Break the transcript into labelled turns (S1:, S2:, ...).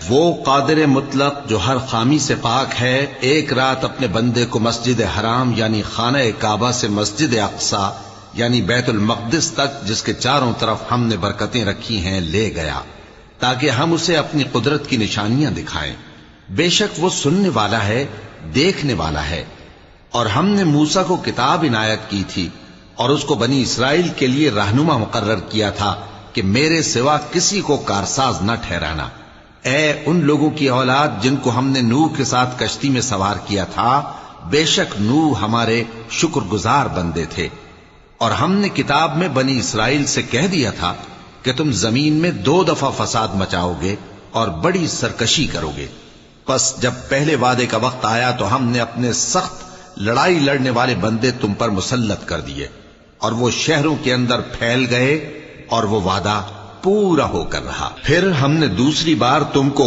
S1: وہ قادر مطلق جو ہر خامی سے پاک ہے ایک رات اپنے بندے کو مسجد حرام یعنی خانہ کعبہ سے مسجد اقصی یعنی بیت المقدس تک جس کے چاروں طرف ہم نے برکتیں رکھی ہیں لے گیا تاکہ ہم اسے اپنی قدرت کی نشانیاں دکھائیں۔ بے شک وہ سننے والا ہے، دیکھنے والا ہے۔ اور ہم نے موسیٰ کو کتاب عنایت کی تھی اور اس کو بنی اسرائیل کے لیے رہنما مقرر کیا تھا کہ میرے سوا کسی کو کارساز نہ ٹھہرانا۔ اے ان لوگوں کی اولاد جن کو ہم نے نوح کے ساتھ کشتی میں سوار کیا تھا، بے شک نوح ہمارے شکر گزار بندے تھے۔ اور ہم نے کتاب میں بنی اسرائیل سے کہہ دیا تھا کہ تم زمین میں 2 دفعہ فساد مچاؤ گے اور بڑی سرکشی کرو گے۔ پس جب پہلے وعدے کا وقت آیا تو ہم نے اپنے سخت لڑائی لڑنے والے بندے تم پر مسلط کر دیے اور وہ شہروں کے اندر پھیل گئے اور وہ وعدہ پورا ہو کر رہا۔ پھر ہم نے دوسری بار تم کو